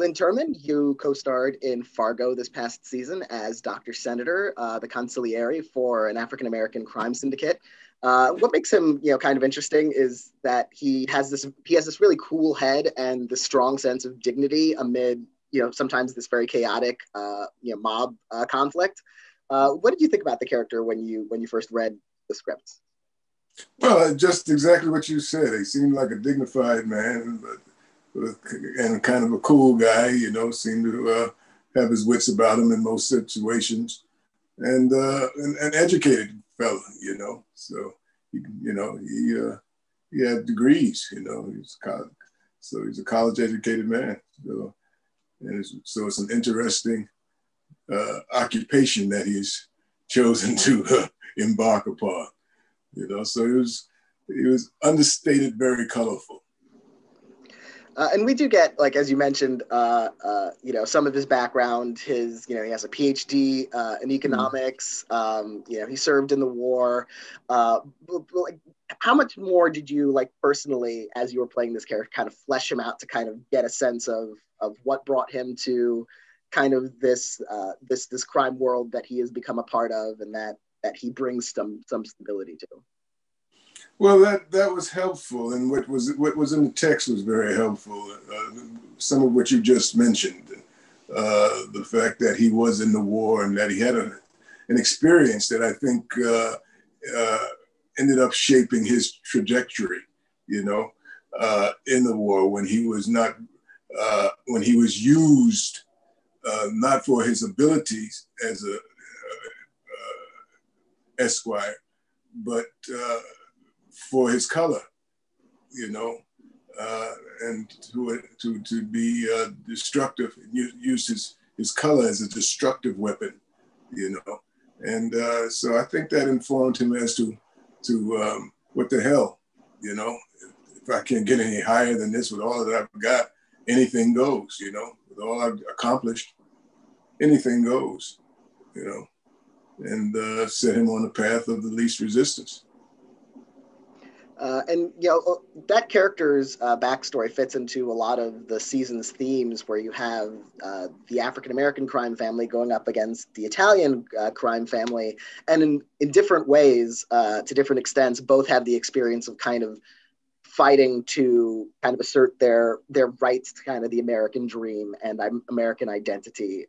Glynn Turman, you co-starred in Fargo this past season as Dr. Senator, the consigliere for an African-American crime syndicate. What makes him, kind of interesting is that he has this really cool head and this strong sense of dignity amid, sometimes this very chaotic, mob conflict. What did you think about the character when you first read the scripts? Well, just exactly what you said. He seemed like a dignified man, and kind of a cool guy. Seemed to have his wits about him in most situations, and an educated fella. So he had degrees. He's a college educated man. So it's an interesting occupation that he's chosen to embark upon. So he was understated, very colorful. And we do get, like, as you mentioned, some of his background. He has a PhD in economics. He served in the war. How much more did you, personally, as you were playing this character, kind of flesh him out to kind of get a sense of what brought him to kind of this crime world that he has become a part of, and that he brings some stability to? Well, that was helpful, and what was in the text was very helpful. Some of what you just mentioned, the fact that he was in the war and that he had an experience that I think ended up shaping his trajectory. In the war, when he was used not for his abilities as a esquire, but for his color, and to be destructive, use his color as a destructive weapon, and so I think that informed him as to what the hell, if I can't get any higher than this with all that I've got, anything goes, with all I've accomplished, anything goes, and set him on the path of the least resistance. That character's backstory fits into a lot of the season's themes, where you have the African-American crime family going up against the Italian crime family. And in different ways, to different extents, both have the experience of kind of fighting to kind of assert their rights to kind of the American dream and American identity.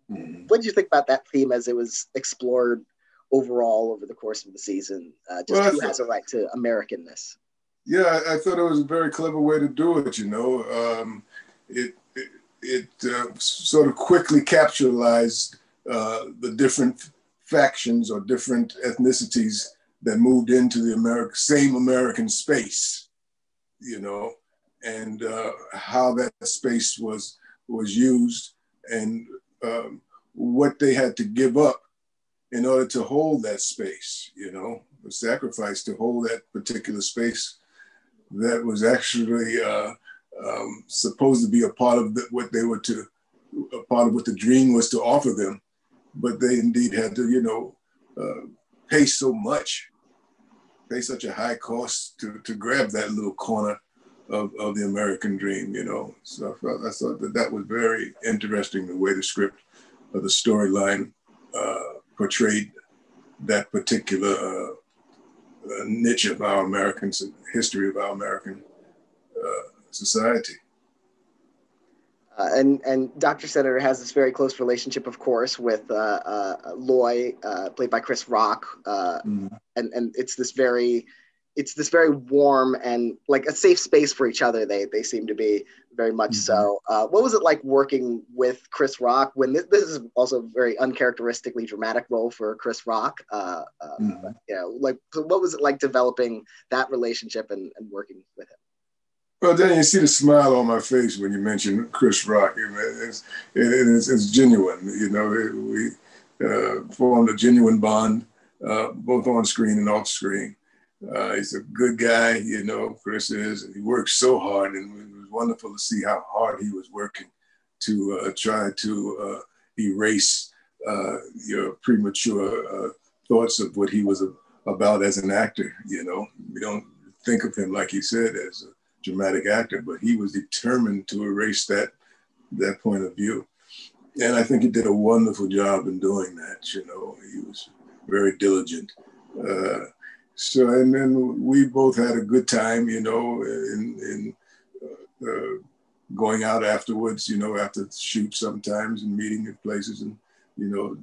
What did you think about that theme as it was explored overall over the course of the season? Who has a right to Americanness? Yeah, I thought it was a very clever way to do it. It sort of quickly capitalized the different factions or different ethnicities that moved into the same American space, and how that space was used, and what they had to give up in order to hold that space, the sacrifice to hold that particular space that was actually supposed to be a part of what the dream was to offer them, but they indeed had to, pay such a high cost to grab that little corner of the American dream, So I thought that was very interesting, the way the script or the storyline portrayed that particular niche of our Americans, history of our American society. And Dr. Senator has this very close relationship, of course, with Loy, played by Chris Rock, and it's this very warm and like a safe space for each other. They seem to be very much so. What was it like working with Chris Rock when this is also a very uncharacteristically dramatic role for Chris Rock? What was it like developing that relationship and working with him? Well, Daniel, you see the smile on my face when you mention Chris Rock. It's genuine. We formed a genuine bond, both on screen and off screen. He's a good guy, Chris is, and he works so hard, and it was wonderful to see how hard he was working to try to erase your premature thoughts of what he was about as an actor. We don't think of him, like he said, as a dramatic actor, but he was determined to erase that that point of view. And I think he did a wonderful job in doing that. You know, he was very diligent. And then we both had a good time, you know, in going out afterwards, you know, after the shoot sometimes and meeting at places and, you know,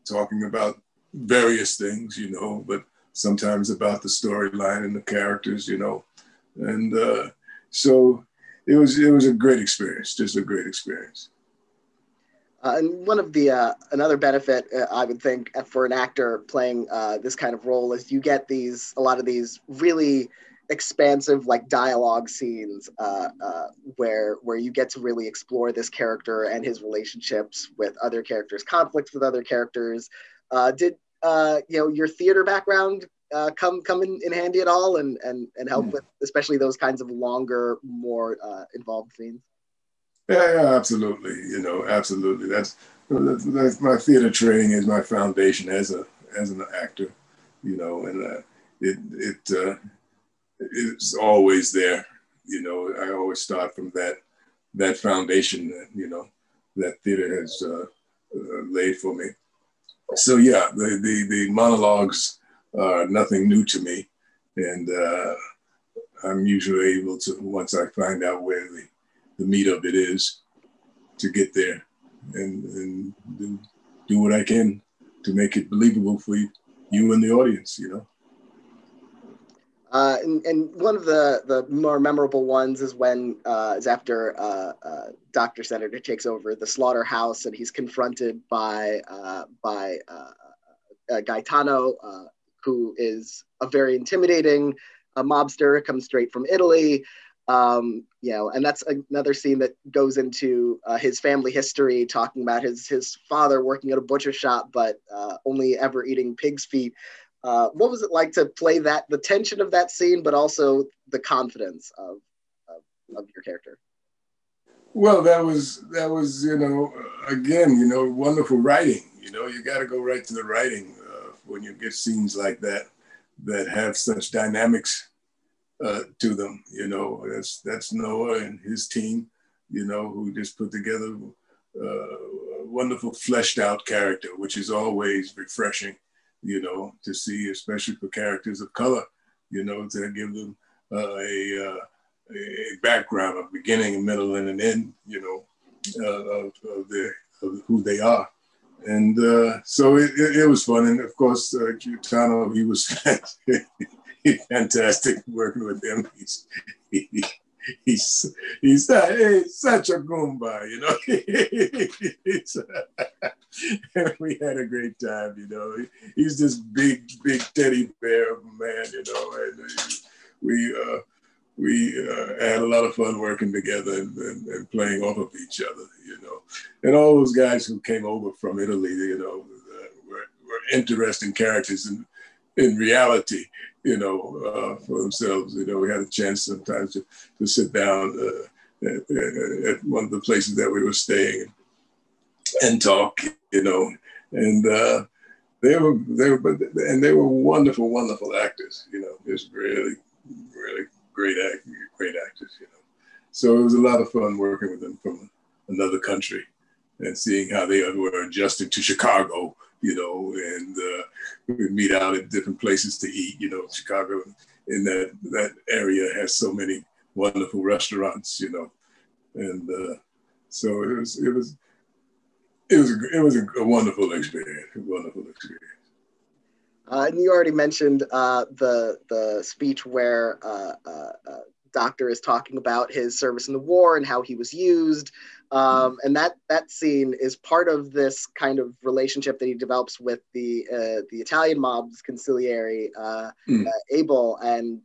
talking about various things, you know, but sometimes about the storyline and the characters, you know. And so it was a great experience, just a great experience. And one of the another benefit I would think for an actor playing this kind of role is you get a lot of these really expansive like dialogue scenes where you get to really explore this character and his relationships with other characters, conflicts with other characters. Did you know, your theater background come in handy at all and help with especially those kinds of longer, more involved scenes? Yeah, absolutely. You know, absolutely. That's my theater training is my foundation as an actor. You know, and it's always there. You know, I always start from that foundation that, you know, that theater has laid for me. So yeah, the monologues are nothing new to me, and I'm usually able to, once I find out where the meat of it is, to get there and do what I can to make it believable for you and the audience, you know. And one of the more memorable ones is when is after Dr. Senator takes over the slaughterhouse and he's confronted by Gaetano, who is a very intimidating mobster, comes straight from Italy. You know, and that's another scene that goes into his family history, talking about his father working at a butcher shop, but only ever eating pig's feet. What was it like to play the tension of that scene, but also the confidence of your character? Well, that was, you know, again, you know, wonderful writing. You know, you got to go right to the writing when you get scenes like that have such dynamics to them. You know, that's Noah and his team, you know, who just put together a wonderful fleshed out character, which is always refreshing, you know, to see, especially for characters of color, you know, to give them a background, a beginning, a middle, and an end, you know, of who they are. And so it was fun. And of course, Gaetano, he was fantastic working with him. He's such a Goomba, you know. And we had a great time, you know. He's this big teddy bear of a man, you know. And we had a lot of fun working together and playing off of each other, you know. And all those guys who came over from Italy, you know, were interesting characters in reality, you know, for themselves. You know, we had a chance sometimes to sit down at one of the places that we were staying and talk, you know. And they were wonderful actors, you know, just really great actors, you know. So it was a lot of fun working with them from another country and seeing how they were adjusting to Chicago, you know, and we would meet out at different places to eat, you know. Chicago in that area has so many wonderful restaurants, you know. And so it was a wonderful experience, And you already mentioned the speech where Doctor is talking about his service in the war and how he was used. And that scene is part of this kind of relationship that he develops with the Italian mob's consigliere, Abel. And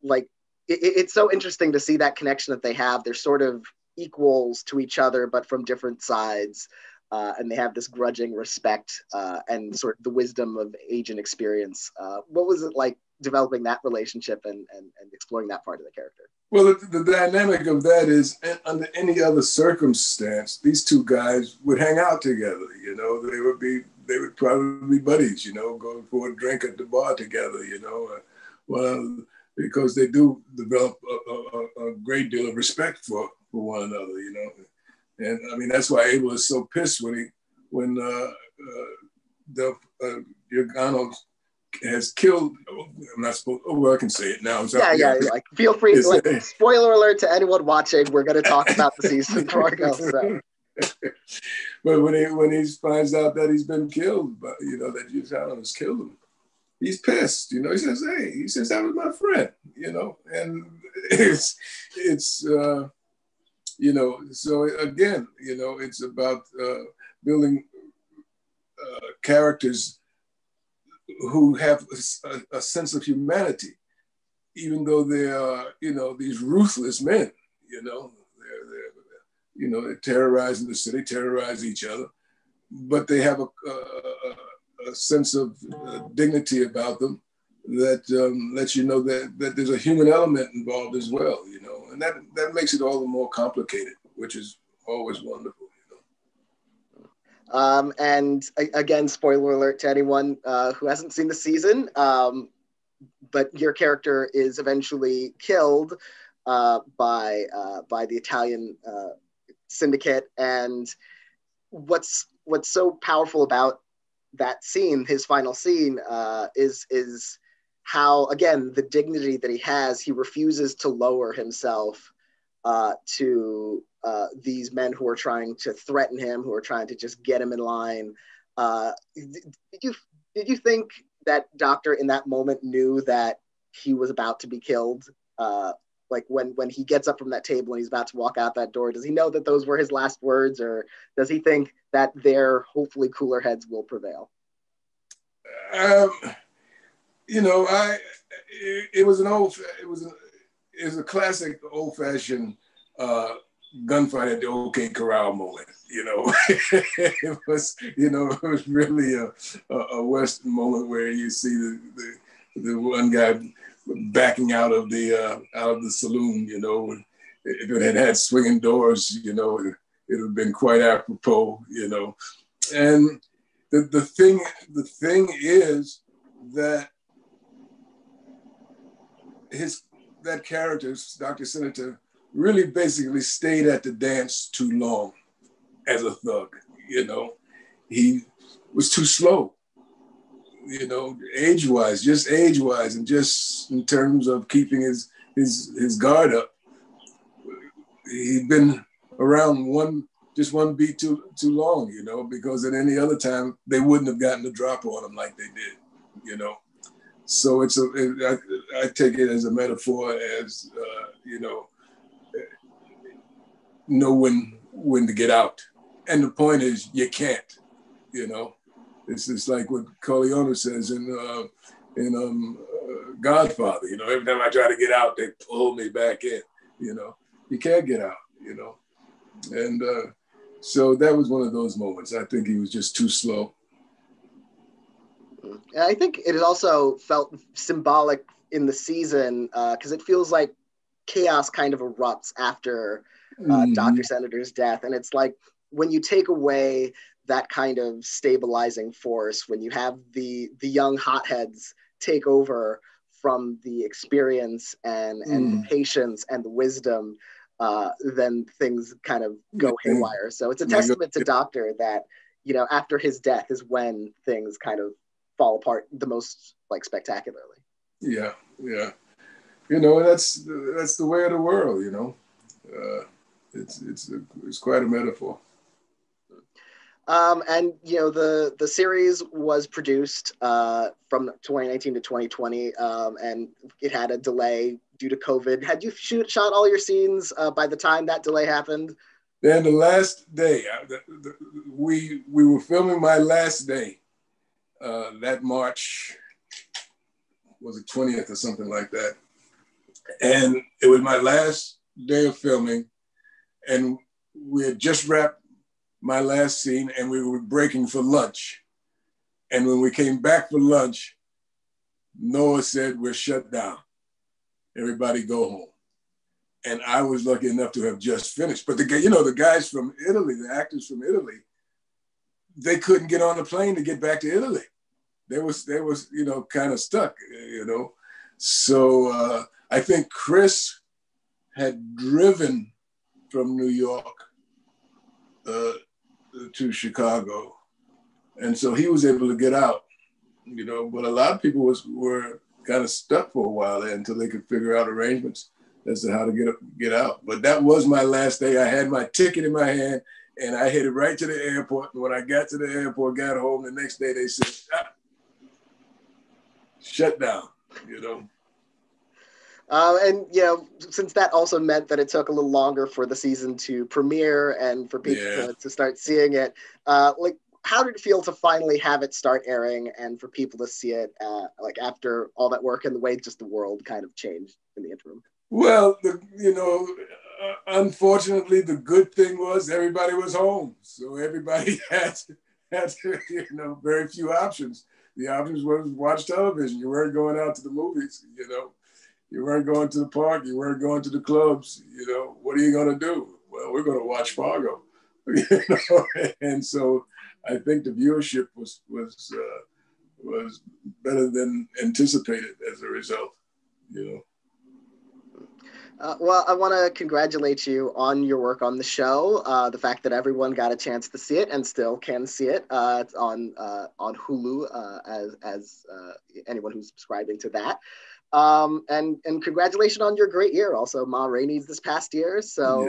like, it's so interesting to see that connection that they have. They're sort of equals to each other, but from different sides. And they have this grudging respect and sort of the wisdom of age and experience. What was it like developing that relationship and exploring that part of the character? Well, the dynamic of that is, under any other circumstance, these two guys would hang out together. You know, they would probably be buddies. You know, go for a drink at the bar together. You know, well, because they do develop a great deal of respect for one another. You know, And I mean, that's why Abel is so pissed when Giordano has killed. I'm not supposed. Oh, well, I can say it now. Yeah. Like, feel free. Like, spoiler alert to anyone watching. We're going to talk about the season Fargo. So. But when he finds out that he's been killed, but that Giordano has killed him, he's pissed. He says, that was my friend. And it's so again, it's about building characters who have a sense of humanity, even though they are, these ruthless men. They're terrorizing the city, terrorize each other, but they have a sense of dignity about them that lets you know that there's a human element involved as well. And that makes it all the more complicated, which is always wonderful. And again, spoiler alert to anyone who hasn't seen the season, but your character is eventually killed by the Italian syndicate. And what's so powerful about that scene, his final scene, is how, again, the dignity that he has, he refuses to lower himself to these men who are trying to threaten him, who are trying to just get him in line. Did you think that Doctor in that moment knew that he was about to be killed? Like when he gets up from that table and he's about to walk out that door, does he know that those were his last words, or does he think that their hopefully cooler heads will prevail? It was a classic old-fashioned gunfight at the OK Corral moment. It was really a Western moment where you see the one guy backing out of the saloon. If it had swinging doors, it would have been quite apropos. And the thing is that that character, Dr. Senator, really basically stayed at the dance too long as a thug. He was too slow, age-wise, and just in terms of keeping his guard up. He'd been around one beat too long, because at any other time they wouldn't have gotten the drop on him like they did, So I take it as a metaphor, as know when to get out. And the point is, you can't. It's just like what Corleone says in Godfather. Every time I try to get out, they pull me back in. You can't get out. And so that was one of those moments. I think he was just too slow. I think it also felt symbolic in the season because it feels like chaos kind of erupts after Dr. Senator's death. And it's like when you take away that kind of stabilizing force, when you have the young hotheads take over from the experience and the patience and the wisdom, then things kind of go haywire. So it's a testament to Doctor that, after his death is when things kind of fall apart the most spectacularly. Yeah. That's the way of the world. It's quite a metaphor. And the series was produced from 2019 to 2020, and it had a delay due to COVID. Had you shot all your scenes by the time that delay happened? Then the last day, we were filming my last day. That March, was it 20th or something like that. And it was my last day of filming, and we had just wrapped my last scene and we were breaking for lunch. And when we came back for lunch, Noah said, "We're shut down. Everybody go home." And I was lucky enough to have just finished. But the guys from Italy, the actors from Italy, they couldn't get on the plane to get back to Italy. They was kind of stuck, So I think Chris had driven from New York uh, to Chicago. And so he was able to get out, you know, but a lot of people were kind of stuck for a while there until they could figure out arrangements as to how to get out. But that was my last day. I had my ticket in my hand and I headed right to the airport. And when I got to the airport, got home, the next day they said, shut down, you know. And, you know, since that also meant that it took a little longer for the season to premiere and for people to start seeing it, like, how did it feel to finally have it start airing and for people to see it, like, after all that work and the way just the world kind of changed in the interim? Well, you know, unfortunately, the good thing was everybody was home. So everybody had you know, very few options. The options was watch television. You weren't going out to the movies, you know. You weren't going to the park. You weren't going to the clubs. You know, what are you going to do? Well, we're going to watch Fargo. You know? And so I think the viewership was better than anticipated as a result, you know. Well, I want to congratulate you on your work on the show. The fact that everyone got a chance to see it and still can see it. It's on Hulu as anyone who's subscribing to that. And congratulations on your great year. Also, Ma Rainey's this past year. So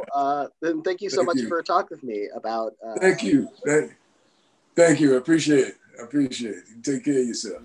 then thank you so much for talking with me about. Thank you. Thank you. I appreciate it. Take care of yourself.